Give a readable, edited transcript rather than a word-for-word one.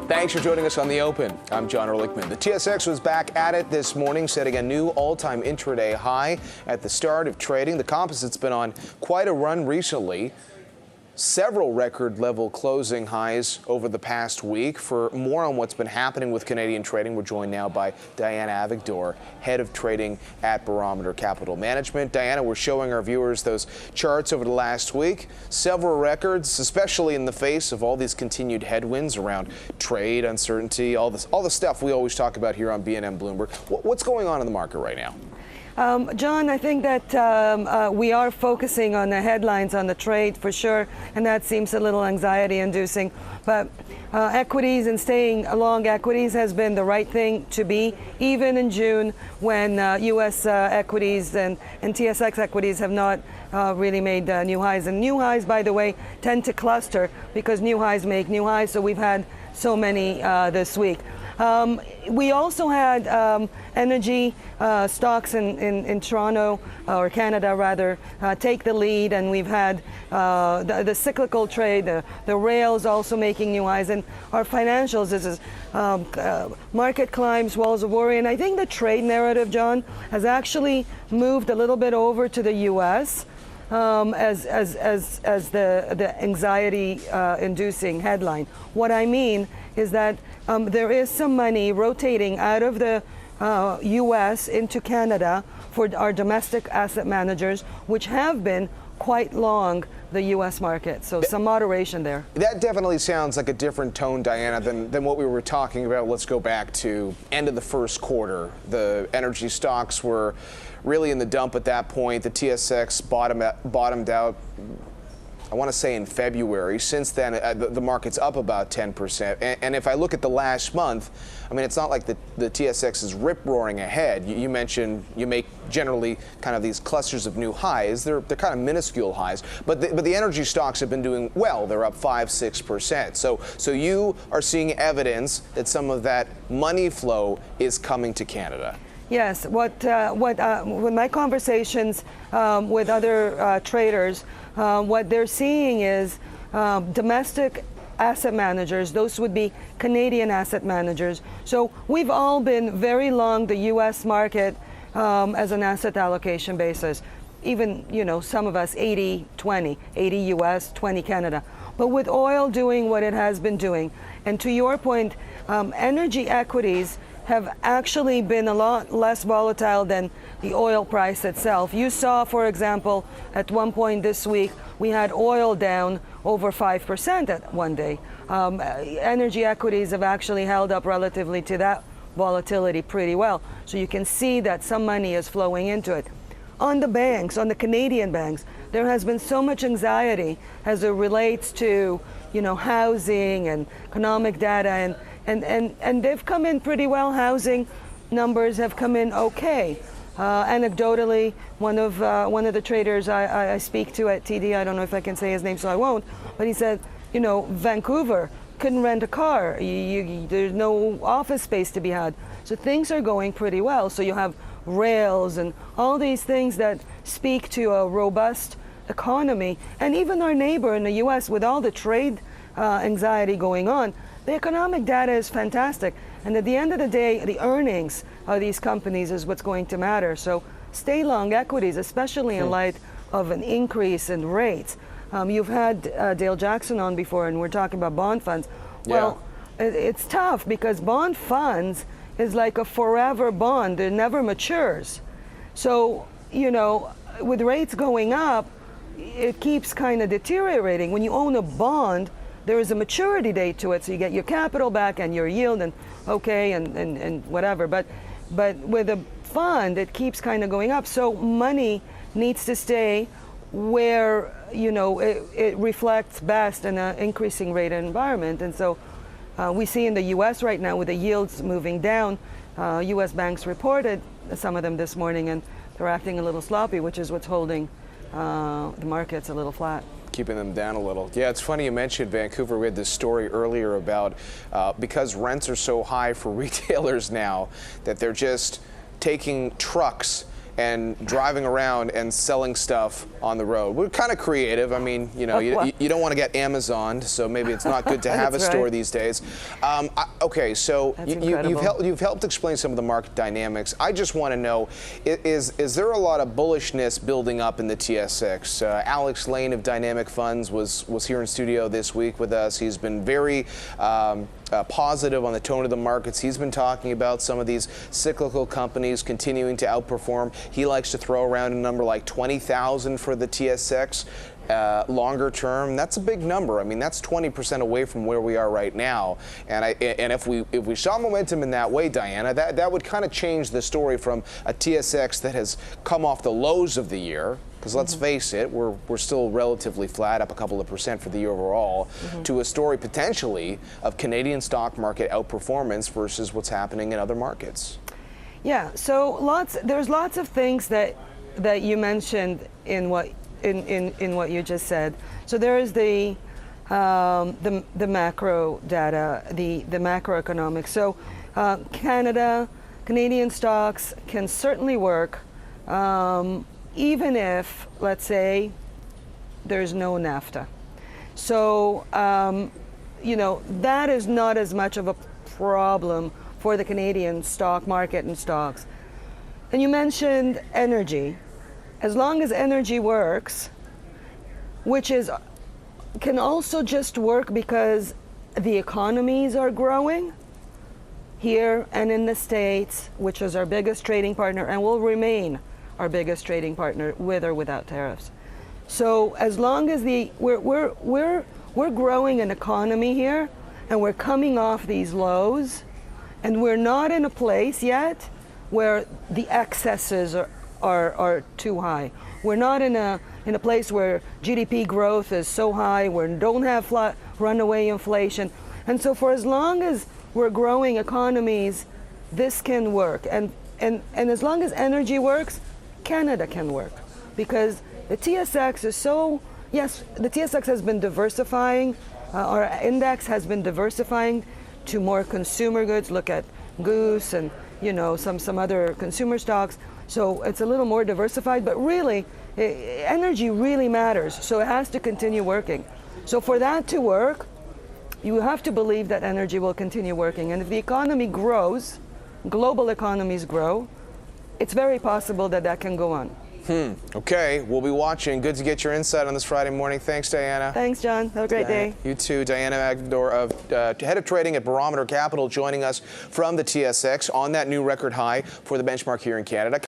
Thanks for joining us on The Open. I'm John Ehrlichman. The TSX was back at it this morning, setting a new all-time intraday high at the start of trading. The composite's been on quite a run recently. Several record-level closing highs over the past week. For more on what's been happening with Canadian trading, we're joined now by Diana Avigdor, head of trading at Barometer Capital Management. Diana, we're showing our viewers those charts over the last week. Several records, especially in the face of all these continued headwinds around trade, uncertainty, all the stuff we always talk about here on BNN Bloomberg. What's going on in the market right now? John, I think that we are focusing on the headlines on the trade for sure, and that seems a little anxiety-inducing. But equities and staying long equities has been the right thing to be, even in June when U.S. equities and TSX equities have not really made new highs. And new highs, by the way, tend to cluster because new highs make new highs, so we've had so many this week. We also had energy stocks in Toronto, or Canada rather, take the lead, and we've had the cyclical trade, the rails also making new highs, and our financials. This is market climbs, walls of worry, and I think the trade narrative, John, has actually moved a little bit over to the U.S. As the anxiety-inducing headline. What I mean is that there is some money rotating out of the U.S. into Canada for our domestic asset managers, which have been quite long the U.S. market. So some moderation there. That definitely sounds like a different tone, Diana, than what we were talking about. Let's go back to end of the first quarter. The energy stocks were really in the dump at that point. The TSX bottomed out, I want to say, in February. Since then, the market's up about 10%. And if I look at the last month, I mean, it's not like the TSX is rip-roaring ahead. You mentioned you make generally kind of these clusters of new highs. They're kind of minuscule highs. But the energy stocks have been doing well. They're up 5-6%. So you are seeing evidence that some of that money flow is coming to Canada. Yes, with my conversations with other traders, what they're seeing is domestic asset managers. Those would be Canadian asset managers. So we've all been very long the U.S. market as an asset allocation basis. Even, some of us 80-20, 80 U.S., 20 Canada. But with oil doing what it has been doing, and to your point, energy equities have actually been a lot less volatile than the oil price itself. You saw, for example, at one point this week, we had oil down over 5% at one day. Energy equities have actually held up relatively to that volatility pretty well. So you can see that some money is flowing into it. On the banks, on the Canadian banks, there has been so much anxiety as it relates to, housing and economic data, and they've come in pretty well. Housing numbers have come in okay. Anecdotally, one of the traders I speak to at TD, I don't know if I can say his name, so I won't, but he said, Vancouver couldn't rent a car. There's no office space to be had. So things are going pretty well. So you have rails and all these things that speak to a robust economy. And even our neighbor in the U.S., with all the trade anxiety going on, the economic data is fantastic. And at the end of the day, the earnings of these companies is what's going to matter. So stay long equities, especially in light of an increase in rates. You've had Dale Jackson on before, and we're talking about bond funds. Yeah. Well, it's tough because bond funds is like a forever bond. It never matures. So, with rates going up, it keeps kind of deteriorating. When you own a bond, there is a maturity date to it, so you get your capital back and your yield and whatever. But with a fund, it keeps kind of going up. So money needs to stay where it reflects best in an increasing rate environment. And so we see in the U.S. right now with the yields moving down. U.S. banks reported some of them this morning, and they're acting a little sloppy, which is what's holding the markets a little flat. Keeping them down a little. Yeah, it's funny you mentioned Vancouver. We had this story earlier about because rents are so high for retailers now that they're just taking trucks and driving around and selling stuff on the road. We're kind of creative. I mean, you know, you don't want to get Amazoned, so maybe it's not good to have a store these days. Okay, so you've helped explain some of the market dynamics. I just want to know, is there a lot of bullishness building up in the TSX? Alex Lane of Dynamic Funds was here in studio this week with us. He's been very positive on the tone of the markets. He's been talking about some of these cyclical companies continuing to outperform. He likes to throw around a number like 20,000 for the TSX. Longer term, that's a big number. I mean, that's 20% away from where we are right now. And if we saw momentum in that way, Diana, that would kind of change the story from a TSX that has come off the lows of the year. Because let's face it, we're still relatively flat, up a couple of percent for the year overall, to a story potentially of Canadian stock market outperformance versus what's happening in other markets. Yeah. So there's lots of things that you mentioned in what you just said. So there is the macro data, the macroeconomics. So Canadian stocks can certainly work, even if, let's say, there's no NAFTA. So, you know, that is not as much of a problem for the Canadian stock market and stocks. And you mentioned energy. As long as energy works, which can also just work because the economies are growing here and in the States, which is our biggest trading partner and will remain our biggest trading partner with or without tariffs. So as long as we're growing an economy here and we're coming off these lows and we're not in a place yet where the excesses are too high. We're not in a place where GDP growth is so high, we don't have runaway inflation. And so for as long as we're growing economies, this can work. And as long as energy works, Canada can work. Because the TSX is the TSX has been diversifying, our index has been diversifying to more consumer goods. Look at Goose and, you know, some other consumer stocks. So it's a little more diversified, but really, energy really matters. So it has to continue working. So for that to work, you have to believe that energy will continue working. And if the economy grows, global economies grow, it's very possible that can go on. Okay, we'll be watching. Good to get your insight on this Friday morning. Thanks, Diana. Thanks, John. Have a great day. You too. Diana Avigdor, head of trading at Barometer Capital, joining us from the TSX on that new record high for the benchmark here in Canada.